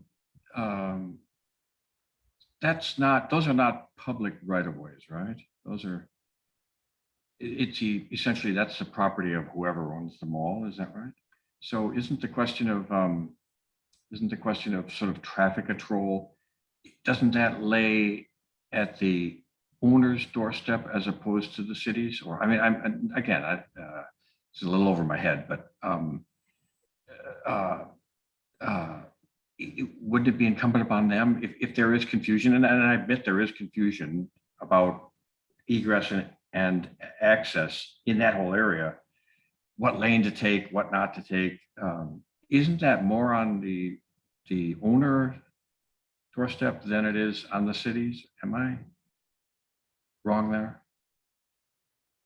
those are not public right-of-ways, right? Those are, essentially that's the property of whoever owns the mall, is that right? So isn't the question of sort of traffic control, doesn't that lay at the owner's doorstep as opposed to the city's? Or, I mean, it's a little over my head, but wouldn't it be incumbent upon them if there is confusion, and I admit there is confusion about egress and access in that whole area, what lane to take, what not to take, isn't that more on the owner doorstep than it is on the cities? Am I wrong there?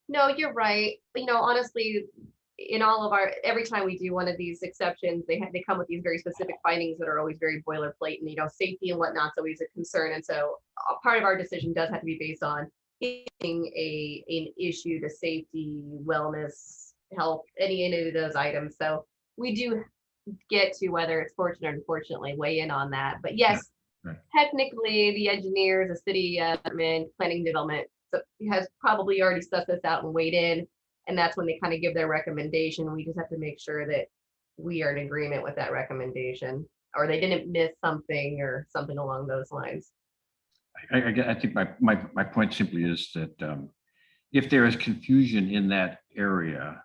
No, you're right. You know, honestly, in all of every time we do one of these exceptions, they come with these very specific findings that are always very boilerplate, and, you know, safety and whatnot's always a concern. And so a part of our decision does have to be based on an issue to safety, wellness, health, any of those items. So we do get to, whether it's fortunate or unfortunately, weigh in on that. But yes, right. Technically the engineers, the city planning development has probably already sussed this out and weighed in, and that's when they kind of give their recommendation. We just have to make sure that we are in agreement with that recommendation, or they didn't miss something or something along those lines. I think my point simply is that if there is confusion in that area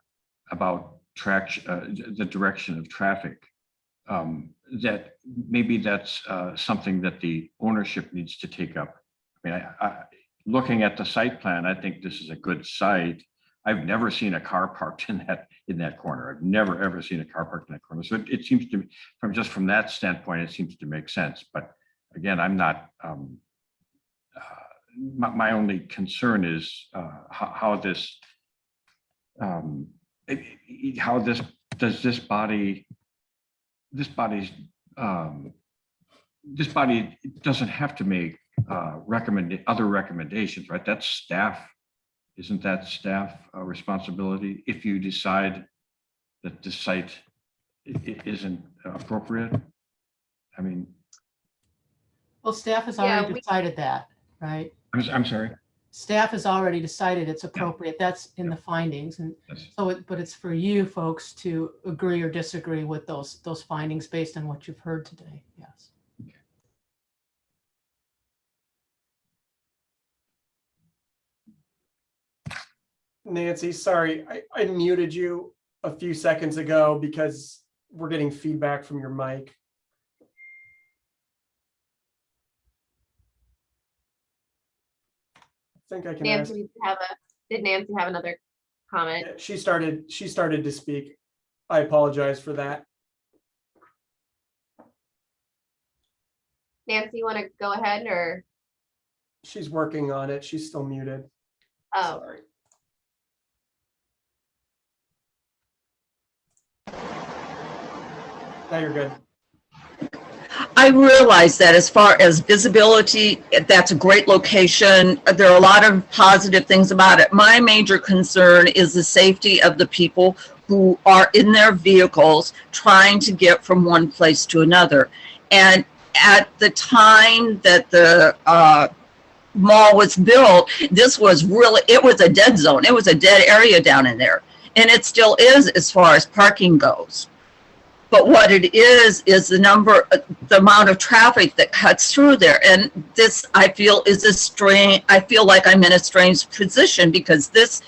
about the direction of traffic, that maybe that's something that the ownership needs to take up. I mean, looking at the site plan, I think this is a good site. I've never seen a car parked in that corner. I've never ever seen a car parked in that corner. So it seems to me, from that standpoint, it seems to make sense. But again, I'm not. My only concern is how this body doesn't have to make other recommendations, right? That's staff. Isn't that staff responsibility if you decide that the site isn't appropriate? I mean, Well, staff has already decided that, right? I'm sorry. Staff has already decided it's appropriate. That's in the findings, and Yes. so but it's for you folks to agree or disagree with those findings based on what you've heard today. Yes. Nancy, sorry, I muted you a few seconds ago because we're getting feedback from your mic. I think I can ask. Nancy, did Nancy have another comment? Yeah, she started to speak. I apologize for that. Nancy, you want to go ahead, or? She's working on it. She's still muted. Oh, Sorry. Now you're good. I realize that as far as visibility, that's a great location. There are a lot of positive things about it. My major concern is the safety of the people who are in their vehicles trying to get from one place to another. And at the time that the mall was built, this was really, it was a dead zone. It was a dead area down in there. And it still is as far as parking goes. But what it is the amount of traffic that cuts through there. And this, I feel, is I feel like I'm in a strange position because this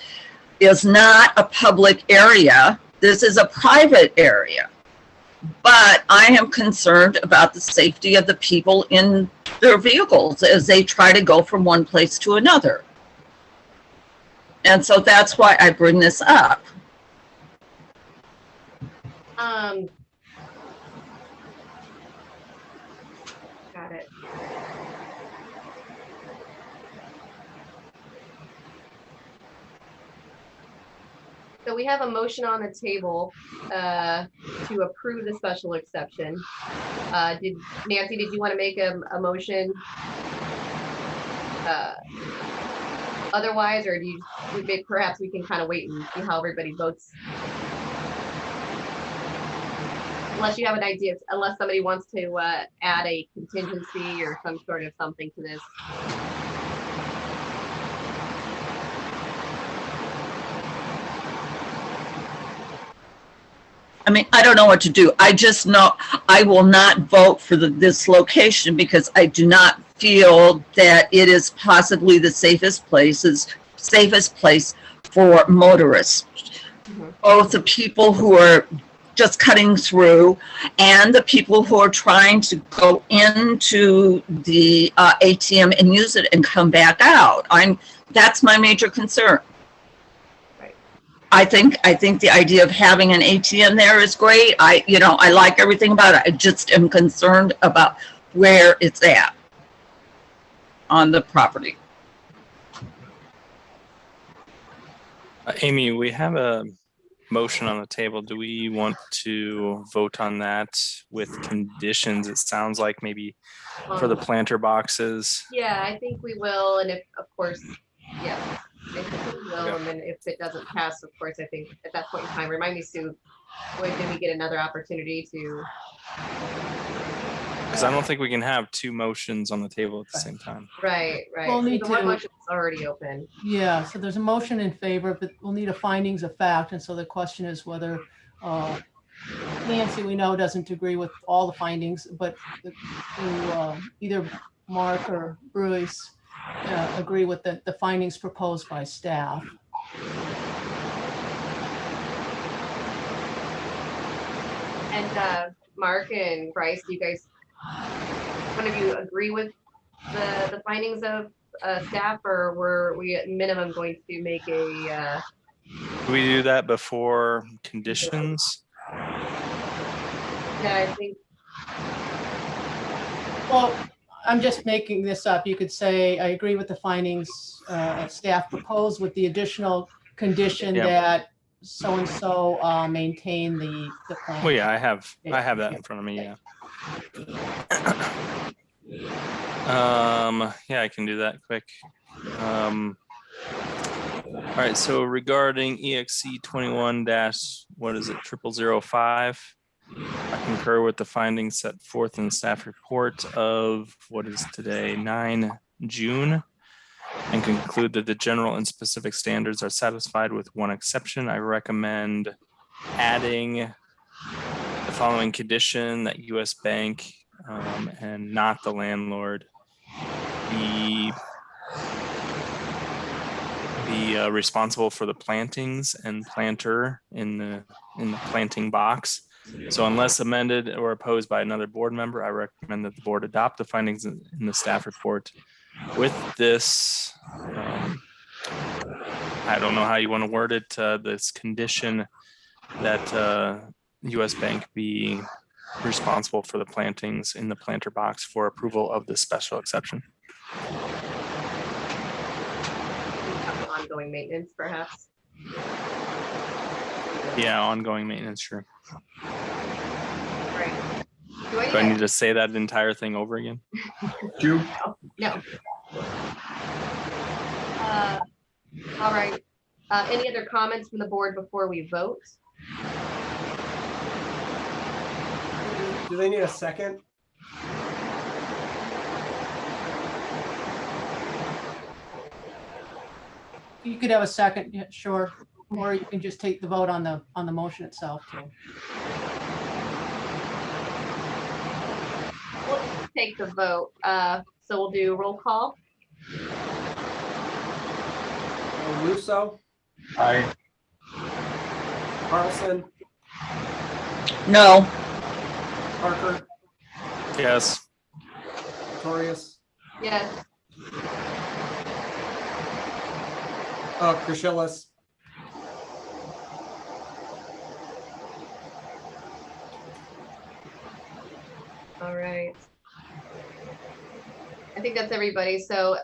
is not a public area. This is a private area. But I am concerned about the safety of the people in their vehicles as they try to go from one place to another. And so that's why I bring this up. Got it. So we have a motion on the table to approve the special exception. Nancy, did you want to make a motion otherwise, or do you, perhaps we can kind of wait and see how everybody votes? Unless you have an idea, unless somebody wants to add a contingency or some sort of something to this. I mean, I don't know what to do. I just know I will not vote for this location because I do not feel that it is possibly the safest place for motorists. Both the people who are just cutting through and the people who are trying to go into the ATM and use it and come back out. That's my major concern. I think the idea of having an ATM there is great. I like everything about it. I just am concerned about where it's at on the property. Amy, we have a motion on the table. Do we want to vote on that with conditions? It sounds like maybe for the planter boxes. Yeah, I think we will. And if, of course, yeah. I think we will, Okay. and then if it doesn't pass, of course, I think at that point in time, remind me, Sue, when do we get another opportunity to? Because I don't think we can have two motions on the table at the same time. Right. We'll So need the one to- motion is already open. Yeah, so there's a motion in favor, but we'll need a findings of fact. And so the question is whether Nancy, we know, doesn't agree with all the findings, but either Mark or Bruce agree with the findings proposed by staff. And Mark and Bryce, do you guys, one of you agree with the findings of staff, or were we at minimum going to make a? Do we do that before conditions? Yeah, I think. Well, I'm just making this up. You could say, I agree with the findings staff proposed with the additional condition that so-and-so maintain the plan. Well, yeah, I have that in front of me. Yeah. Yeah, I can do that quick. All right. So regarding EXC 21 -005, I concur with the findings set forth in the staff report of what is today, 9 June, and conclude that the general and specific standards are satisfied with one exception. I recommend adding the following condition: that U.S. Bank and not the landlord be responsible for the plantings and planter in the planting box. So unless amended or opposed by another board member, I recommend that the board adopt the findings in the staff report. With this, I don't know how you want to word it, this condition that U.S. Bank be responsible for the plantings in the planter box for approval of this special exception. Ongoing maintenance, perhaps. Yeah, ongoing maintenance, sure. Right. Do I need to say that entire thing over again? You? No. All right. Any other comments from the board before we vote? Do they need a second? You could have a second, yeah, sure, or you can just take the vote on the motion itself too. We'll take the vote. So we'll do roll call. Russo, Aye. Carlson, No. Parker, Yes. Pretorius, Yes. Crucillas. All right. I think that's everybody. So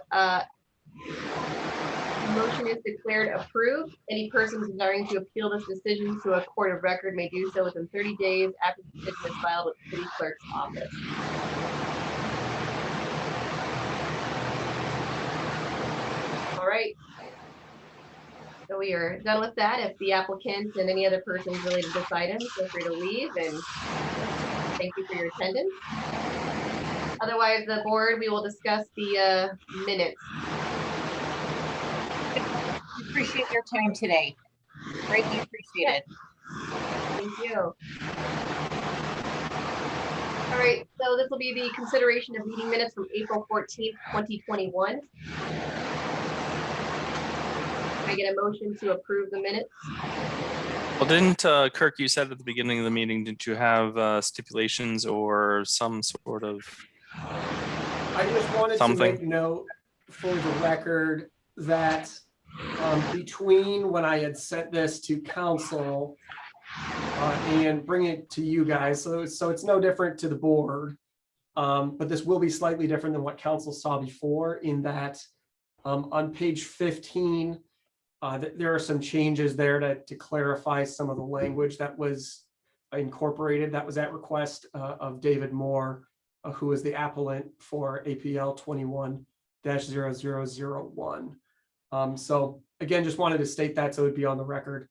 motion is declared approved. Any persons desiring to appeal this decision to a court of record may do so within 30 days after the petition is filed with the city clerk's office. All right. So we are done with that. If the applicant and any other persons related to this item, feel free to leave, and thank you for your attendance. Otherwise, the board, we will discuss the minutes. Appreciate your time today. Greatly appreciated. Thank you. All right, so this will be the consideration of meeting minutes from April 14th, 2021. Can I get a motion to approve the minutes? Well, didn't Kirk, you said at the beginning of the meeting, didn't you have stipulations or some sort of? I just wanted Something. to make note for the record that between when I had sent this to council and bring it to you guys, so it's no different to the board, but this will be slightly different than what council saw before, in that on page 15, there are some changes there to clarify some of the language that was incorporated. That was at request of David Moore, who is the appellant for APL 21-0001. So again, just wanted to state that so it would be on the record.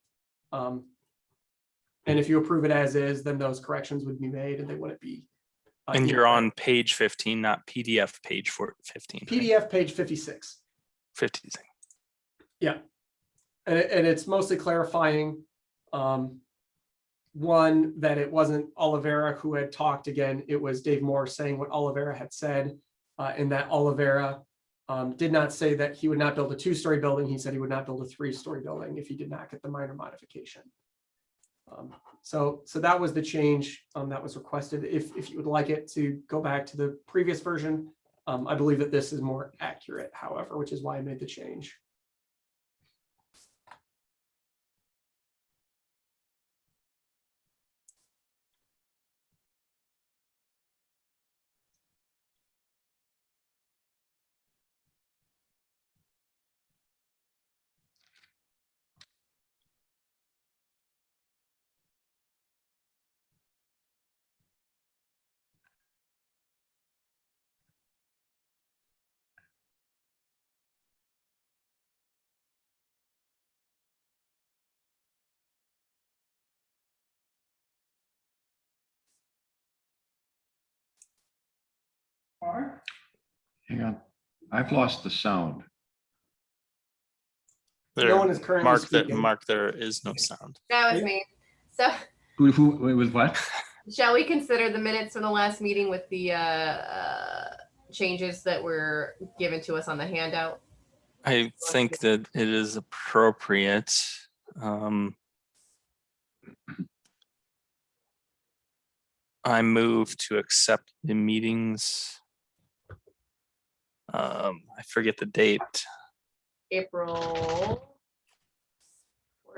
And if you approve it as is, then those corrections would be made and they wouldn't be. And you're on page 15, not PDF page 15. PDF page 56. 56. Yeah. And it's mostly clarifying, one, that it wasn't Oliveira who had talked again. It was Dave Moore saying what Oliveira had said, and that Oliveira did not say that he would not build a 2-story building. He said he would not build a 3-story building if he did not get the minor modification. So that was the change that was requested. If you would like it to go back to the previous version, I believe that this is more accurate, however, which is why I made the change. Hang on, I've lost the sound. No one is currently Mark, speaking. Mark, there is no sound. That was me. So Who, it was what? shall we consider the minutes from the last meeting with the changes that were given to us on the handout? I think that it is appropriate. I move to accept the meetings. I forget the date. April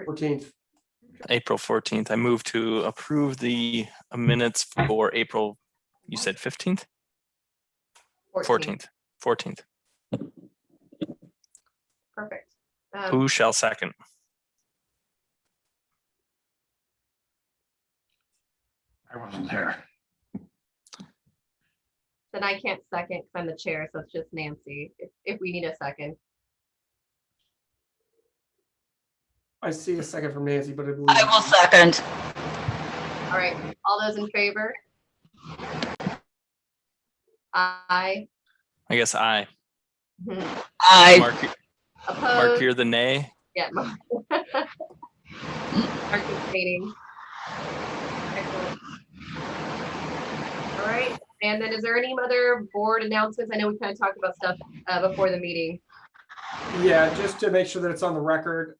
14th. April 14th. I move to approve the minutes for April, you said 15th? 14th. 14th. Perfect. Who shall second? I wasn't there. Then I can't second because I'm the chair, so it's just Nancy, if we need a second. I see a second from Nancy, but I believe. I will second. All right, all those in favor? Aye. I guess I. I, Mark, Mark, Opposed? you're the nay. Yeah. Mark abstaining. Excellent. All right, and then is there any other board announcements? I know we kind of talked about stuff before the meeting. Yeah, just to make sure that it's on the record,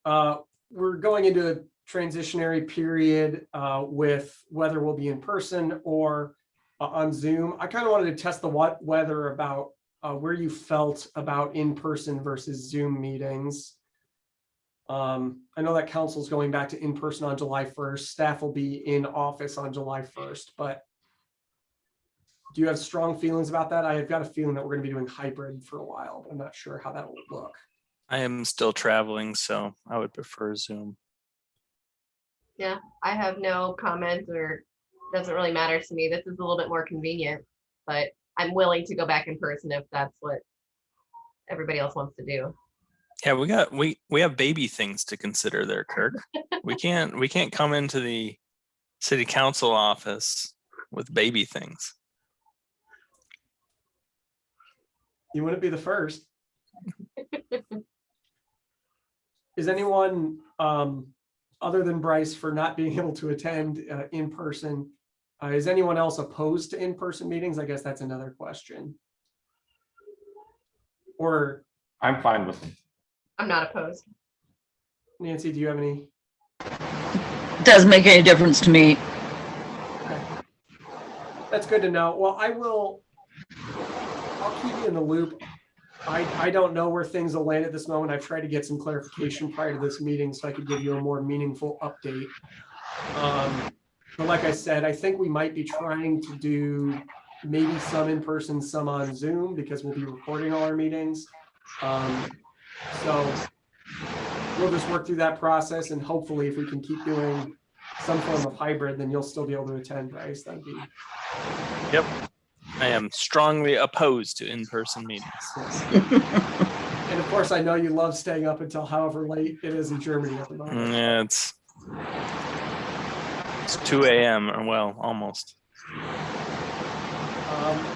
we're going into a transitionary period with whether we'll be in person or on Zoom. I kind of wanted to test the weather about where you felt about in-person versus Zoom meetings. I know that council's going back to in-person on July 1st. Staff will be in office on July 1st, but do you have strong feelings about that? I've got a feeling that we're going to be doing hybrid for a while, but I'm not sure how that will look. I am still traveling, so I would prefer Zoom. Yeah, I have no comment, or doesn't really matter to me. This is a little bit more convenient, but I'm willing to go back in person if that's what everybody else wants to do. Yeah, we have baby things to consider there, Kirk. We can't come into the city council office with baby things. You wouldn't be the first. Is anyone, other than Bryce for not being able to attend in person, is anyone else opposed to in-person meetings? I guess that's another question. Or I'm fine with it. I'm not opposed. Nancy, do you have any? Doesn't make any difference to me. Okay. That's good to know. Well, I'll keep you in the loop. I don't know where things will land at this moment. I've tried to get some clarification prior to this meeting so I could give you a more meaningful update. But like I said, I think we might be trying to do maybe some in person, some on Zoom, because we'll be recording all our meetings. So we'll just work through that process, and hopefully if we can keep doing some form of hybrid, then you'll still be able to attend, Bryce. That'd be. Yep. I am strongly opposed to in-person meetings. And of course, I know you love staying up until however late it is in Germany at the moment. Yeah, it's 2 a.m. or well, almost.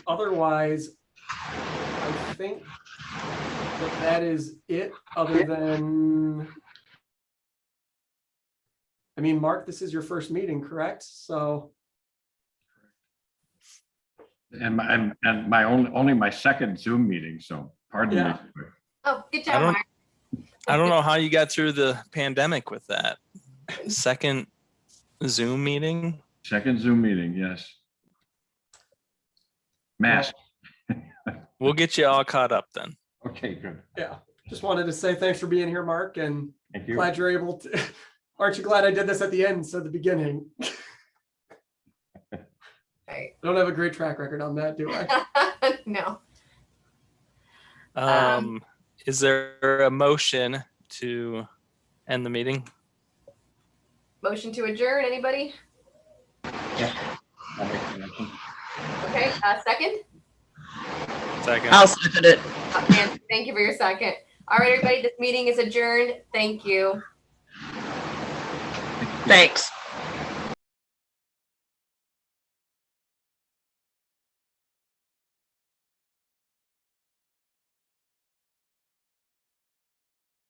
Otherwise, I think that is it, other than, I mean, Mark, this is your first meeting, correct? So. And my only my second Zoom meeting, so pardon me. Oh, good job, Mark. I don't know how you got through the pandemic with that. Second Zoom meeting. Second Zoom meeting, yes. Mask. We'll get you all caught up then. Okay, good. Yeah, just wanted to say thanks for being here, Mark, and Thank you. glad you're able to. Aren't you glad I did this at the end instead of the beginning? Right. I don't have a great track record on that, do I? No. Is there a motion to end the meeting? Motion to adjourn, anybody? Yeah. I'll make the motion. Okay, second? Second. I'll second it. Nancy, thank you for your second. All right, everybody, this meeting is adjourned. Thank you. Thanks.